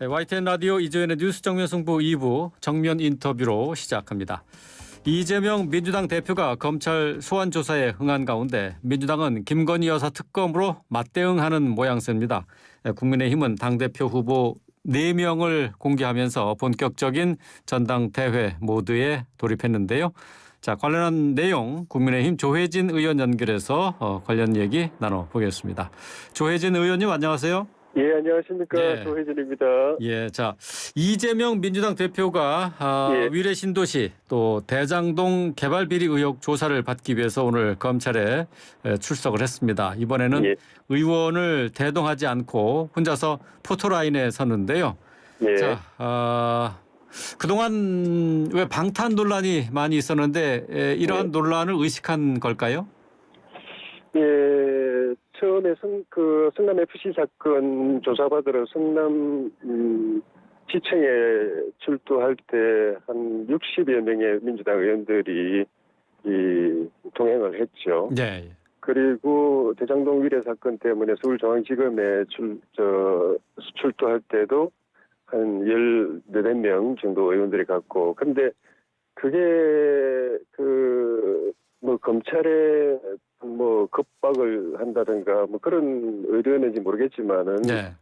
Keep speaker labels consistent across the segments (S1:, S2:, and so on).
S1: 네, YTN 라디오 이재현의 뉴스 정면 승부 2부 정면 인터뷰로 시작합니다. 이재명 민주당 대표가 검찰 소환 조사에 응한 가운데 민주당은 김건희 여사 특검으로 맞대응하는 모양새입니다. 국민의힘은 당대표 후보 4명을 공개하면서 본격적인 전당대회 모드에 돌입했는데요. 자, 관련한 내용 국민의힘 조혜진 의원 연결해서 관련 얘기 나눠보겠습니다. 조혜진 의원님 안녕하세요.
S2: 예, 안녕하십니까.
S1: 예.
S2: 조혜진입니다.
S1: 예, 자 이재명 민주당 대표가
S2: 예.
S1: 위례 신도시 또 대장동 개발 비리 의혹 조사를 받기 위해서 오늘 검찰에 출석을 했습니다. 이번에는
S2: 예.
S1: 의원을 대동하지 않고 혼자서 포토라인에 섰는데요.
S2: 예.
S1: 자, 그동안 왜 방탄 논란이 많이 있었는데 이러한 논란을 의식한 걸까요?
S2: 예, 처음에 성남 FC 사건 조사받으러 성남 시청에 출두할 때 한 60여 명의 민주당 의원들이 동행을 했죠.
S1: 네.
S2: 그리고 대장동 위례 사건 때문에 서울중앙지검에 출두할 때도 한 14명 정도 의원들이 갔고, 근데 그게 검찰에 겁박을 한다든가 그런 의도였는지 모르겠지만은
S1: 네.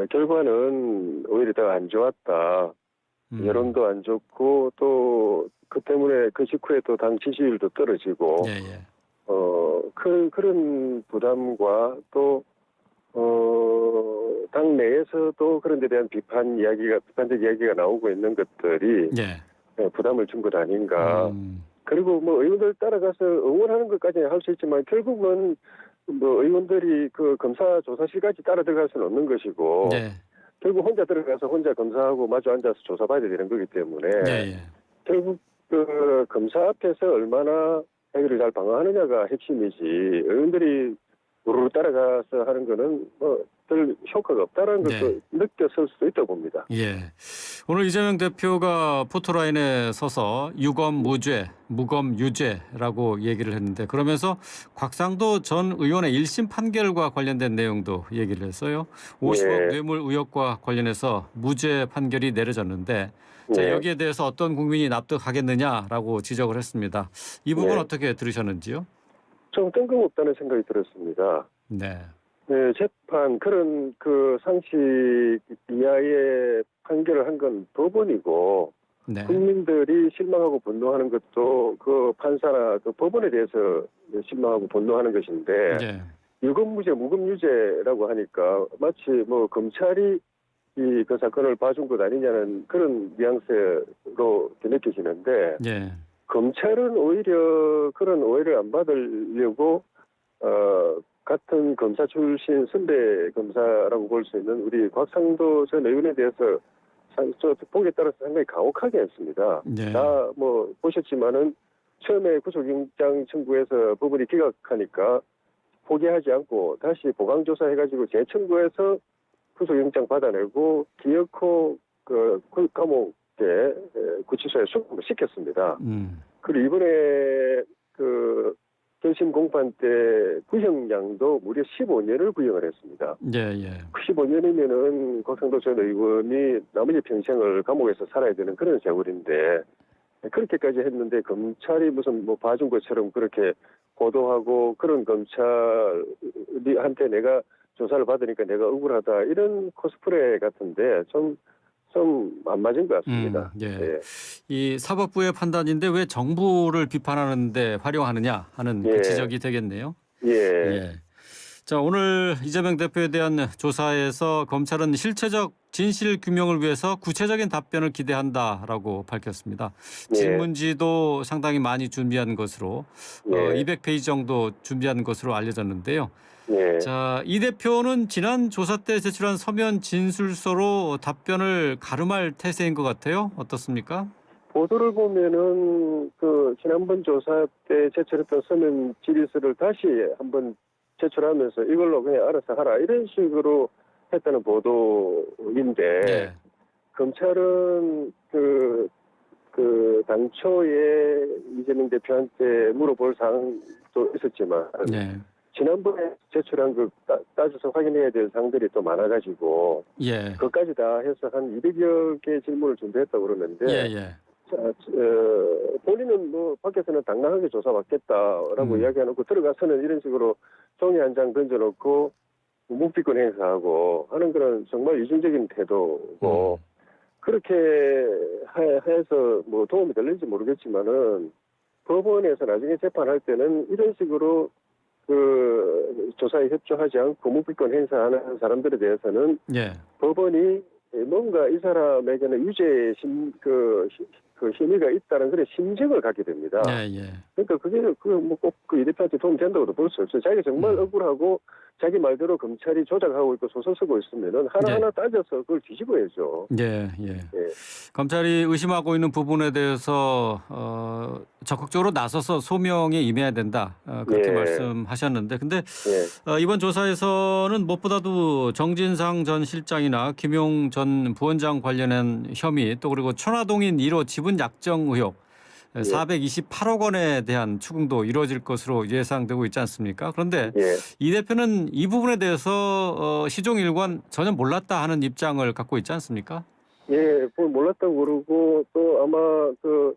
S2: 결과는 오히려 더 안 좋았다. 여론도 안 좋고 또 그 때문에 그 직후에 또 당 지지율도 떨어지고
S1: 예.
S2: 그런 부담과 또 당 내에서도 그런 데 대한 비판적 이야기가 나오고 있는 것들이 부담을 준 것 아닌가. 그리고 의원들 따라가서 응원하는 것까지는 할 수 있지만 결국은 의원들이 그 검사 조사실까지 따라 들어갈 수는 없는 것이고 결국 혼자 들어가서 혼자 검사하고 마주 앉아서 조사받아야 되는 거기 때문에 결국 그 검사 앞에서 얼마나 자기를 잘 방어하느냐가 핵심이지 의원들이 우르르 따라가서 하는 거는 별 효과가 없다는 것도 느꼈을 수도 있다고 봅니다.
S1: 예. 오늘 이재명 대표가 포토라인에 서서 유검 무죄, 무검 유죄라고 얘기를 했는데 그러면서 곽상도 전 의원의 1심 판결과 관련된 내용도 얘기를 했어요. 50억 뇌물 의혹과 관련해서 무죄 판결이 내려졌는데 자, 여기에 대해서 어떤 국민이 납득하겠느냐라고 지적을 했습니다. 이 부분 어떻게 들으셨는지요?
S2: 좀 뜬금없다는 생각이 들었습니다.
S1: 네,
S2: 재판 그런 상식 이하의 판결을 한 건 법원이고 국민들이 실망하고 분노하는 것도 그 판사나 그 법원에 대해서 실망하고 분노하는 것인데 유검무죄, 무검유죄라고 하니까 마치 검찰이 그 사건을 봐준 것 아니냐는 그런 뉘앙스로 느껴지는데 검찰은 오히려 그런 오해를 안 받으려고 같은 검사 출신 선배 검사라고 볼 수 있는 우리 곽상도 전 의원에 대해서 보기에 따라서 상당히 가혹하게 했습니다. 다 보셨지만은 처음에 구속영장 청구해서 법원이 기각하니까 포기하지 않고 다시 보강조사해가지고 재청구해서 구속영장 받아내고 기어코 감옥에 구치소에 수감을 시켰습니다. 그리고 이번에 결심 공판 때 구형량도 무려 15년을 구형을 했습니다. 15년이면은 곽상도 전 의원이 나머지 평생을 감옥에서 살아야 되는 그런 세월인데 그렇게까지 했는데 검찰이 무슨 봐준 것처럼 그렇게 보도하고 그런 검찰한테 내가 조사를 받으니까 내가 억울하다 이런 코스프레 같은데 좀 안 맞은 것 같습니다.
S1: 이 사법부의 판단인데 왜 정부를 비판하는데 활용하느냐 하는 그 지적이 되겠네요. 자, 오늘 이재명 대표에 대한 조사에서 검찰은 실체적 진실 규명을 위해서 구체적인 답변을 기대한다라고 밝혔습니다. 질문지도 상당히 많이 준비한 것으로 200페이지 정도 준비한 것으로 알려졌는데요. 자, 이 대표는 지난 조사 때 제출한 서면 진술서로 답변을 가름할 태세인 것 같아요. 어떻습니까?
S2: 보도를 보면은 지난번 조사 때 제출했던 서면 질의서를 다시 한번 제출하면서 이걸로 그냥 알아서 하라 이런 식으로 했다는 보도인데 검찰은 당초에 이재명 대표한테 물어볼 사항도 있었지만 지난번에 제출한 그 따져서 확인해야 될 사항들이 또 많아가지고
S1: 예.
S2: 그것까지 다 해서 한 200여 개 질문을 준비했다고 그러는데
S1: 예.
S2: 본인은 뭐 밖에서는 당당하게 조사받겠다라고 이야기해놓고 들어가서는 이런 식으로 종이 한 장 던져놓고 묵비권 행사하고 하는 그런 정말 이중적인 태도고 그렇게 해서 뭐 도움이 될는지 모르겠지만은 법원에서 나중에 재판할 때는 이런 식으로 그 조사에 협조하지 않고 묵비권 행사하는 사람들에 대해서는
S1: 예.
S2: 법원이 뭔가 이 사람에게는 유죄의 그 심의가 있다는 그런 심증을 갖게 됩니다.
S1: 예.
S2: 그러니까 그게 꼭 그 이 대표한테 도움 된다고도 볼 수 없어요. 자기가 정말 억울하고 자기 말대로 검찰이 조작하고 있고 소설 쓰고 있으면은 하나하나 따져서 그걸 뒤집어야죠.
S1: 예. 검찰이 의심하고 있는 부분에 대해서 적극적으로 나서서 소명에 임해야 된다. 그렇게 말씀하셨는데, 근데 이번 조사에서는 무엇보다도 정진상 전 실장이나 김용 전 부원장 관련한 혐의, 또 그리고 천화동인 1호 지분 약정 의혹, 428억 원에 대한 추궁도 이루어질 것으로 예상되고 있지 않습니까? 그런데 이 대표는 이 부분에 대해서 시종일관 전혀 몰랐다 하는 입장을 갖고 있지 않습니까?
S2: 예, 몰랐다고 그러고 또 아마 그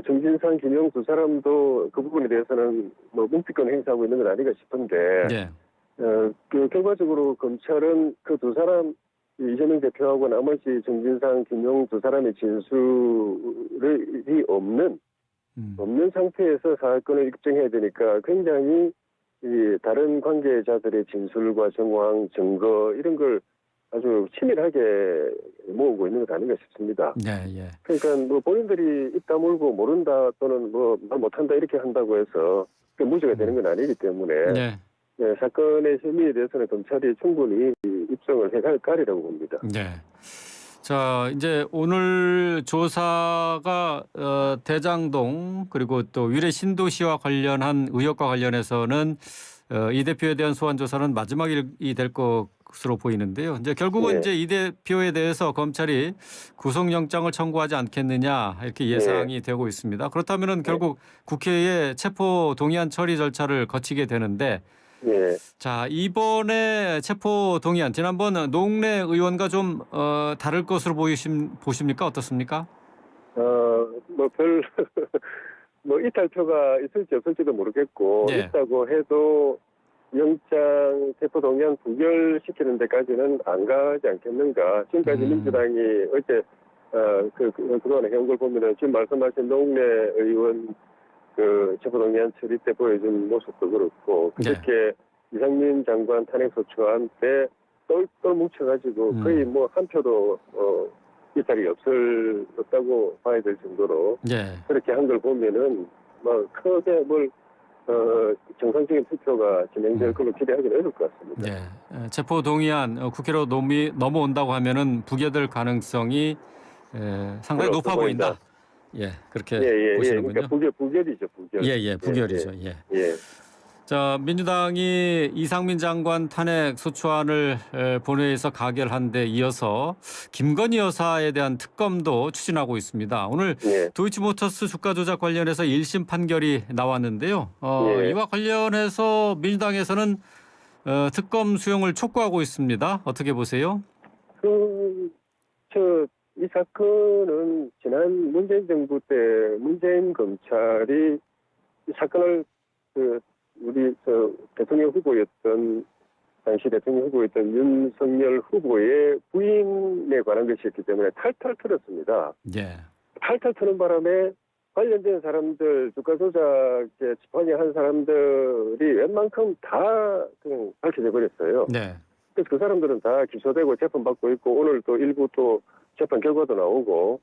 S2: 정진상, 김용 두 사람도 그 부분에 대해서는 뭐 묵비권 행사하고 있는 건 아닌가 싶은데 그 결과적으로 검찰은 그 두 사람 이재명 대표하고 나머지 정진상, 김용 두 사람의 진술이 없는 상태에서 사건을 입증해야 되니까 굉장히 이 다른 관계자들의 진술과 정황, 증거 이런 걸 아주 치밀하게 모으고 있는 것 아닌가 싶습니다. 그러니까 뭐 본인들이 입 다물고 모른다 또는 뭐 말 못한다 이렇게 한다고 해서 무죄가 되는 건 아니기 때문에 사건의 혐의에 대해서는 검찰이 충분히 입증을 해갈 까리라고 봅니다.
S1: 자, 이제 오늘 조사가 대장동 그리고 또 위례 신도시와 관련한 의혹과 관련해서는 이 대표에 대한 소환 조사는 마지막이 될 것으로 보이는데요. 이제 결국은 이제 이 대표에 대해서 검찰이 구속영장을 청구하지 않겠느냐 이렇게 예상이 되고 있습니다. 그렇다면은 결국 국회에 체포 동의안 처리 절차를 거치게 되는데. 자, 이번에 체포 동의안 지난번 노웅래 의원과 좀 다를 것으로 보십니까? 어떻습니까?
S2: 뭐 이탈표가 있을지 없을지도 모르겠고 있다고 해도 영장 체포 동의안 부결시키는 데까지는 안 가지 않겠는가. 지금까지 민주당이 어제 그동안에 해온 걸 보면은 지금 말씀하신 노웅래 의원 그 체포동의안 처리 때 보여준 모습도 그렇고 그렇게 이상민 장관 탄핵소추안 때 똘똘 뭉쳐가지고 거의 뭐 한 표도 이탈이 없다고 봐야 될 정도로 그렇게 한 걸 보면은 뭐 크게 정상적인 투표가 진행될 걸로 기대하기는 어려울 것 같습니다.
S1: 체포동의안 국회로 넘어온다고 하면은 부결될 가능성이 상당히 높아 보인다. 그렇게 보시는군요.
S2: 그러니까 부결이죠, 부결.
S1: 부결이죠. 자, 민주당이 이상민 장관 탄핵 소추안을 본회의에서 가결한 데 이어서 김건희 여사에 대한 특검도 추진하고 있습니다. 오늘 도이치모터스 주가 조작 관련해서 1심 판결이 나왔는데요. 이와 관련해서 민주당에서는 특검 수용을 촉구하고 있습니다. 어떻게 보세요?
S2: 이 사건은 지난 문재인 정부 때 문재인 검찰이 이 사건을 우리 대통령 후보였던 당시 대통령 후보였던 윤석열 후보의 부인에 관한 것이었기 때문에 탈탈 털었습니다. 탈탈 터는 바람에 관련된 사람들, 주가 조작에 관여한 사람들이 웬만큼 다 그냥 밝혀져 버렸어요. 그래서 그 사람들은 다 기소되고 재판받고 있고 오늘 또 일부 또 재판 결과도 나오고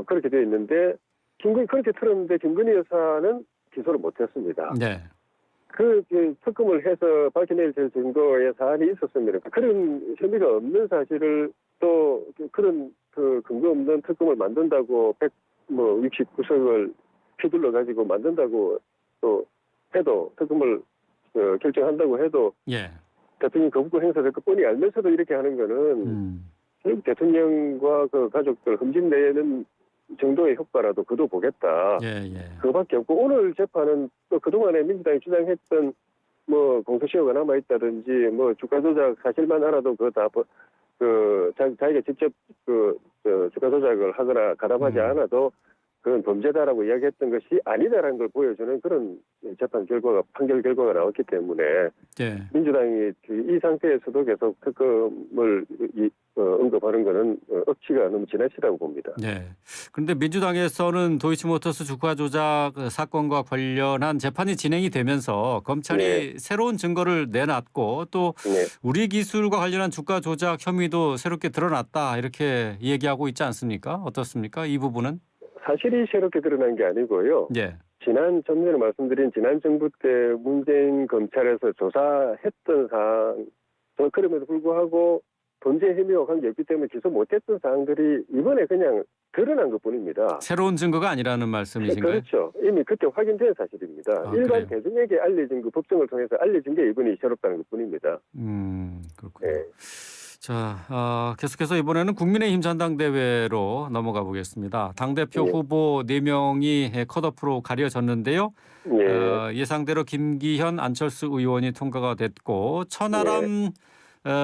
S2: 그렇게 되어 있는데 그렇게 틀었는데 김건희 여사는 기소를 못했습니다. 그 특검을 해서 밝혀낼 정도의 사안이 있었습니다. 그런 혐의가 없는 사실을 또 그런 근거 없는 특검을 만든다고 169석을 휘둘러 가지고 만든다고 또 해도 특검을 결정한다고 해도 대통령 거부권 행사될 것 뻔히 알면서도 이렇게 하는 거는 결국 대통령과 그 가족들 흠집내는 정도의 효과라도 그도 보겠다. 그거밖에 없고 오늘 재판은 또 그동안에 민주당이 주장했던 뭐 공소시효가 남아 있다든지 뭐 주가 조작 사실만 알아도 그거 다 자기가 직접 주가 조작을 하거나 가담하지 않아도 그건 범죄다라고 이야기했던 것이 아니다라는 걸 보여주는 그런 판결 결과가 나왔기 때문에
S1: 예.
S2: 민주당이 이 상태에서도 계속 특검을 언급하는 것은 억지가 너무 지나치다고 봅니다.
S1: 네. 그런데 민주당에서는 도이치모터스 주가 조작 사건과 관련한 재판이 진행이 되면서 검찰이
S2: 네.
S1: 새로운 증거를 내놨고 또
S2: 네.
S1: 우리 기술과 관련한 주가 조작 혐의도 새롭게 드러났다 이렇게 얘기하고 있지 않습니까? 어떻습니까? 이 부분은?
S2: 사실이 새롭게 드러난 게 아니고요.
S1: 예.
S2: 좀 전에 말씀드린 지난 정부 때 문재인 검찰에서 조사했던 사항, 그럼에도 불구하고 범죄 혐의와 관계없기 때문에 기소 못했던 사항들이 이번에 그냥 드러난 것뿐입니다.
S1: 새로운 증거가 아니라는 말씀이신가요?
S2: 그렇죠. 이미 그때 확인된 사실입니다. 일반
S1: 그래요?
S2: 대중에게 알려진 법정을 통해서 알려진 게 이번이 새롭다는 것뿐입니다.
S1: 그렇군요.
S2: 네.
S1: 자, 계속해서 이번에는 국민의힘 전당대회로 넘어가 보겠습니다. 당대표
S2: 예.
S1: 후보 4명이 컷오프로 가려졌는데요.
S2: 예.
S1: 예상대로 김기현, 안철수 의원이 통과가 됐고 천하람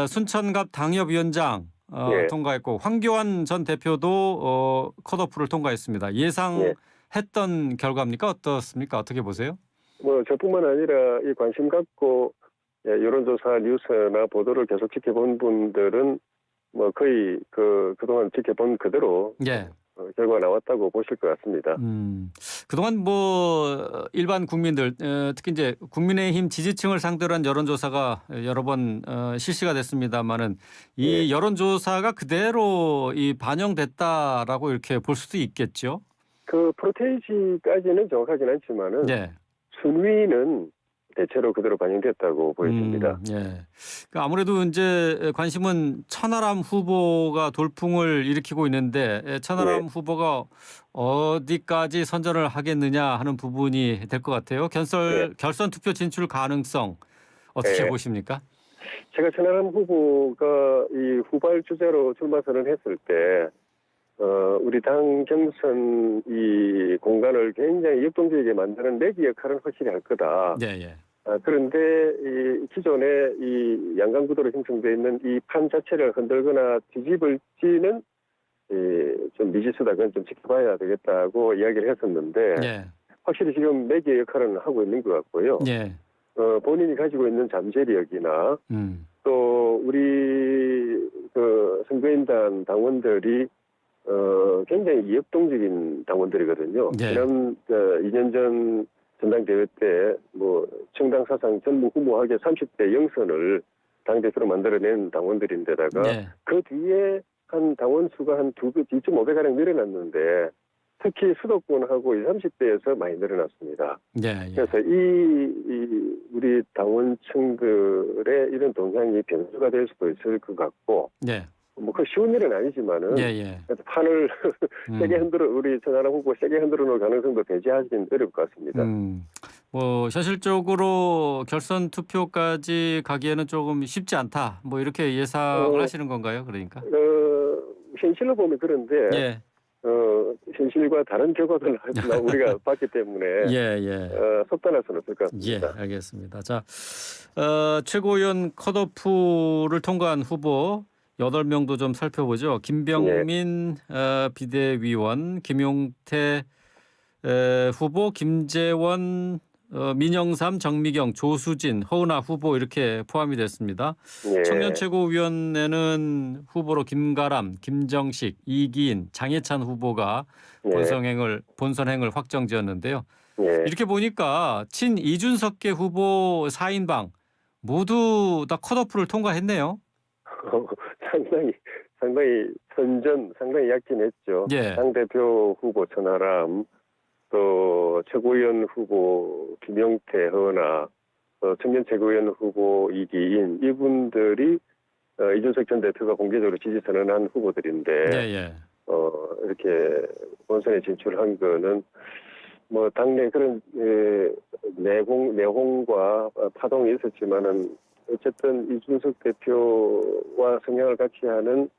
S1: 순천갑 당협위원장
S2: 예.
S1: 통과했고 황교안 전 대표도 컷오프를 통과했습니다. 예상했던 결과입니까? 어떻습니까? 어떻게 보세요?
S2: 뭐 저뿐만 아니라 이 관심 갖고 여론조사 뉴스나 보도를 계속 지켜본 분들은 뭐 거의 그동안 지켜본 그대로
S1: 예.
S2: 결과가 나왔다고 보실 것 같습니다.
S1: 그동안 뭐 일반 국민들 특히 이제 국민의힘 지지층을 상대로 한 여론조사가 여러 번 실시가 됐습니다만은 이 여론조사가 그대로 이 반영됐다라고 이렇게 볼 수도 있겠죠.
S2: 그 프로테이지까지는 정확하진 않지만은 순위는 대체로 그대로 반영됐다고 보여집니다.
S1: 예. 아무래도 이제 관심은 천하람 후보가 돌풍을 일으키고 있는데 천하람 후보가 어디까지 선전을 하겠느냐 하는 부분이 될 것 같아요. 결선 투표 진출 가능성 어떻게 보십니까?
S2: 제가 천하람 후보가 이 후발 주자로 출마 선언했을 때 우리 당 경선 이 공간을 굉장히 역동적이게 만드는 내기 역할은 확실히 할 거다.
S1: 예.
S2: 그런데 이 기존에 이 양강구도로 형성되어 있는 이 판 자체를 흔들거나 뒤집을지는 좀 미지수다. 그건 좀 지켜봐야 되겠다고 이야기를 했었는데 확실히 지금 내기의 역할은 하고 있는 것 같고요. 본인이 가지고 있는 잠재력이나 또 우리 선거인단 당원들이 굉장히 이협동적인 당원들이거든요. 지난 2년 전 전당대회 때 뭐 정당 사상 전무후무하게 30대 영선을 당대표로 만들어낸 당원들인데다가 그 뒤에 한 당원 수가 한 2.5배가량 늘어났는데 특히 수도권하고 30대에서 많이 늘어났습니다. 그래서 우리 당원층들의 이런 동향이 변수가 될 수도 있을 것 같고 뭐 그 쉬운 일은 아니지만은 그래서 판을 세게 우리 천하람 후보 세게 흔들어 놓을 가능성도 배제하기는 어려울 것 같습니다.
S1: 뭐 현실적으로 결선 투표까지 가기에는 조금 쉽지 않다. 뭐 이렇게 예상을 하시는 건가요? 그러니까
S2: 현실로 보면 그런데 현실과 다른 결과를 우리가 봤기 때문에 속단할 수는 없을 것 같습니다.
S1: 알겠습니다. 자, 최고위원 컷오프를 통과한 후보 8명도 좀 살펴보죠. 김병민 비대위원, 김용태 후보, 김재원, 민영삼, 정미경, 조수진, 허은하 후보 이렇게 포함이 됐습니다. 청년 최고위원회는 후보로 김가람, 김정식, 이기인, 장해찬 후보가 본선행을 확정지었는데요. 이렇게 보니까 친 이준석계 후보 4인방 모두 다 컷오프를 통과했네요.
S2: 상당히 상당히 약진했죠. 당대표 후보 천하람, 또 최고위원 후보 김용태, 허은하, 청년 최고위원 후보 이기인 이분들이 이준석 전 대표가 공개적으로 지지 선언한 후보들인데 이렇게 본선에 진출한 거는 뭐 당내 그런 내홍과 파동이 있었지만은 어쨌든 이준석 대표와 성향을 같이 하는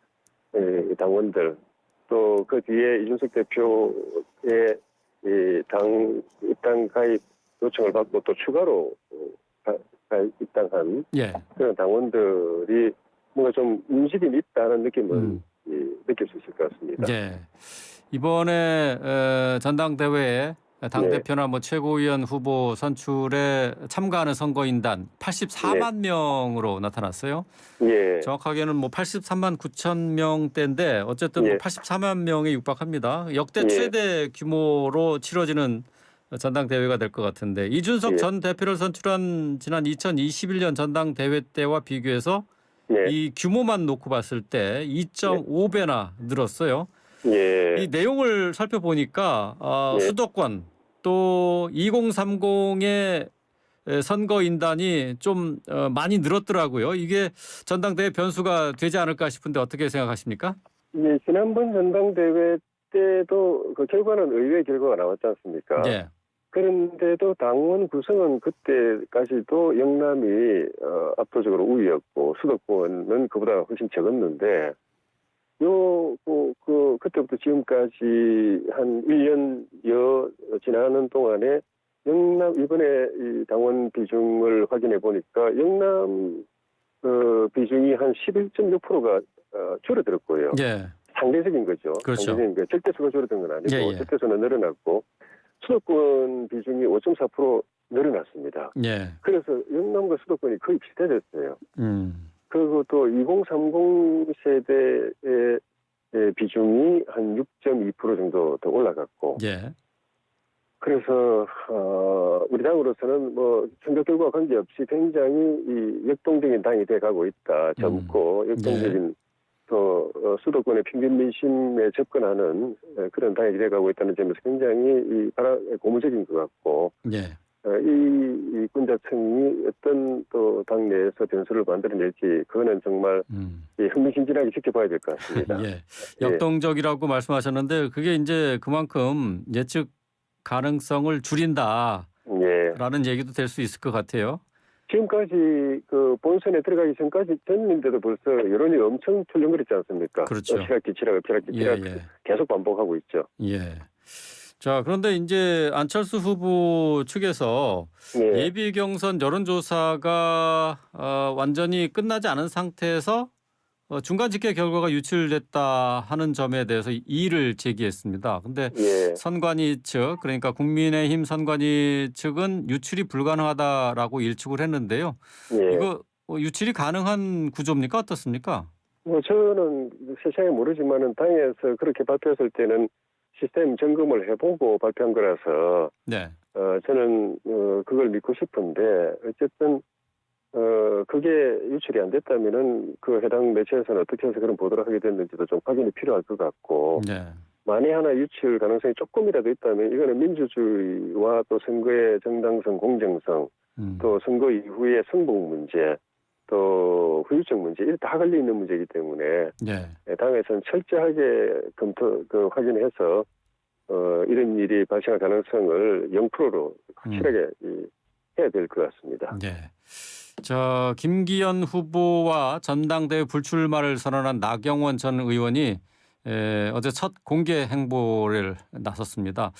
S2: 당원들 또 그 뒤에 이준석 대표의 당 입당 가입 요청을 받고 또 추가로 입당한
S1: 예.
S2: 그런 당원들이 뭔가 좀 움직임이 있다는 느낌을 느낄 수 있을 것 같습니다.
S1: 예. 이번에 전당대회에 당대표나 뭐 최고위원 후보 선출에 참가하는 선거인단 84만 명으로 나타났어요.
S2: 예.
S1: 정확하게는 뭐 83만 9천 명대인데 어쨌든 뭐 84만 명에 육박합니다. 역대 최대 규모로 치러지는 전당대회가 될 것 같은데 이준석 전 대표를 선출한 지난 2021년 전당대회 때와 비교해서 이 규모만 놓고 봤을 때 2.5배나 늘었어요. 이 내용을 살펴보니까 수도권 또 2030의 선거인단이 좀 많이 늘었더라고요. 이게 전당대회 변수가 되지 않을까 싶은데 어떻게 생각하십니까?
S2: 예, 지난번 전당대회 때도 그 결과는 의외의 결과가 나왔지 않습니까?
S1: 예.
S2: 그런데도 당원 구성은 그때까지도 영남이 압도적으로 우위였고 수도권은 그보다 훨씬 적었는데 그때부터 지금까지 한 1년여 지나는 동안에 영남 이번에 이 당원 비중을 확인해 보니까 영남 비중이 한 11.6%가 줄어들었고요.
S1: 예.
S2: 상대적인 거죠.
S1: 그렇죠.
S2: 상대적인 거. 절대수가 줄어든 건 아니고
S1: 예, 예.
S2: 절대수는 늘어났고 수도권 비중이 5.4% 늘어났습니다.
S1: 예.
S2: 그래서 영남과 수도권이 거의 비슷해졌어요. 그리고 또 2030 세대의 비중이 한 6.2% 정도 더 올라갔고.
S1: 예.
S2: 그래서 우리 당으로서는 뭐 선거 결과와 관계없이 굉장히 이 역동적인 당이 돼가고 있다. 젊고 역동적인 또 수도권의 평균 민심에 접근하는 그런 당이 돼가고 있다는 점에서 굉장히 고무적인 것 같고.
S1: 예.
S2: 이 군자층이 어떤 또 당내에서 변수를 만들어낼지 그거는 정말 흥미진진하게 지켜봐야 될 것 같습니다.
S1: 예. 역동적이라고 말씀하셨는데 그게 이제 그만큼 예측 가능성을 줄인다라는 얘기도 될 수 있을 것 같아요.
S2: 지금까지 그 본선에 들어가기 전인데도 벌써 여론이 엄청 출렁거렸지 않습니까?
S1: 그렇죠.
S2: 엎치락뒤 계속 반복하고 있죠.
S1: 예. 자, 그런데 이제 안철수 후보 측에서 예비 경선 여론조사가 완전히 끝나지 않은 상태에서 중간 집계 결과가 유출됐다 하는 점에 대해서 이의를 제기했습니다. 그런데 선관위 측, 그러니까 국민의힘 선관위 측은 유출이 불가능하다라고 일축을 했는데요. 이거 유출이 가능한 구조입니까? 어떻습니까?
S2: 뭐 저는 세상에 모르지만은 당에서 그렇게 발표했을 때는 시스템 점검을 해보고 발표한 거라서 저는 그걸 믿고 싶은데 어쨌든 그게 유출이 안 됐다면은 그 해당 매체에서는 어떻게 해서 그런 보도를 하게 됐는지도 좀 확인이 필요할 것 같고 만에 하나 유출 가능성이 조금이라도 있다면 이거는 민주주의와 또 선거의 정당성, 공정성 또 선거 이후의 승복 문제 또 후유증 문제 이게 다 걸려 있는 문제이기 때문에 당에서는 철저하게 확인해서 이런 일이 발생할 가능성을 0%로 확실하게 해야 될 것 같습니다.
S1: 자, 김기현 후보와 전당대회 불출마를 선언한 나경원 전 의원이 어제 첫 공개 행보를 나섰습니다.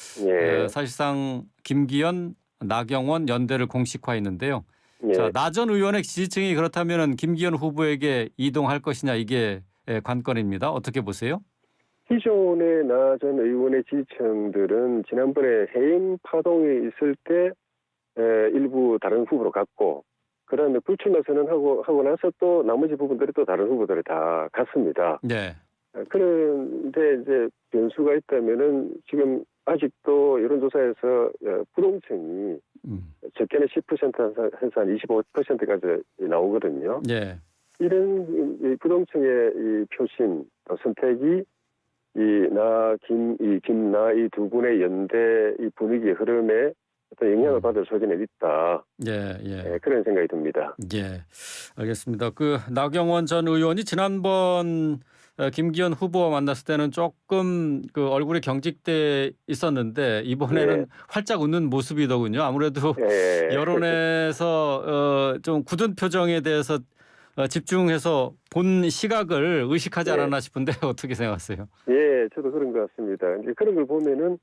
S1: 사실상 김기현, 나경원 연대를 공식화했는데요. 자, 나 전 의원의 지지층이 그렇다면 김기현 후보에게 이동할 것이냐 이게 관건입니다. 어떻게 보세요?
S2: 기존의 나 전 의원의 지지층들은 지난번에 해임 파동이 있을 때 일부 다른 후보로 갔고 그다음에 불출마 선언하고 나서 또 나머지 부분들이 또 다른 후보들이 다 갔습니다. 그런데 이제 변수가 있다면은 지금 아직도 여론조사에서 부동층이 적게는 10% 해서 한 25%까지 나오거든요. 이런 부동층의 이 표심, 선택이 김나 이 두 분의 연대 이 분위기 흐름에 어떤 영향을 받을 소지는 있다. 그런 생각이 듭니다.
S1: 알겠습니다. 그 나경원 전 의원이 지난번 김기현 후보와 만났을 때는 조금 그 얼굴이 경직돼 있었는데 이번에는 활짝 웃는 모습이더군요. 아무래도 여론에서 좀 굳은 표정에 대해서 집중해서 본 시각을 의식하지 않았나 싶은데 어떻게 생각하세요?
S2: 저도 그런 것 같습니다. 이제 그런 걸 보면은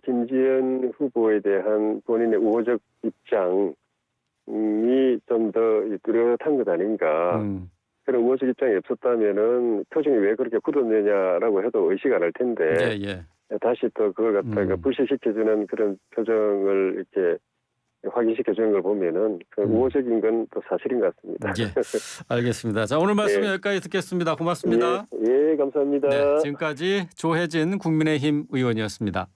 S2: 김기현 후보에 대한 본인의 우호적 입장 좀 더 뚜렷한 것 아닌가. 그런 의원직 입장이 없었다면은 표정이 왜 그렇게 굳었느냐라고 해도 의식 안 할 텐데 다시 또 그걸 갖다가 불시시켜주는 그런 표정을 이렇게 확인시켜주는 걸 보면은 그 우호적인 건 또 사실인 것 같습니다.
S1: 알겠습니다. 자, 오늘 말씀 여기까지 듣겠습니다. 고맙습니다.
S2: 예, 감사합니다.
S1: 네, 지금까지 조혜진 국민의힘 의원이었습니다.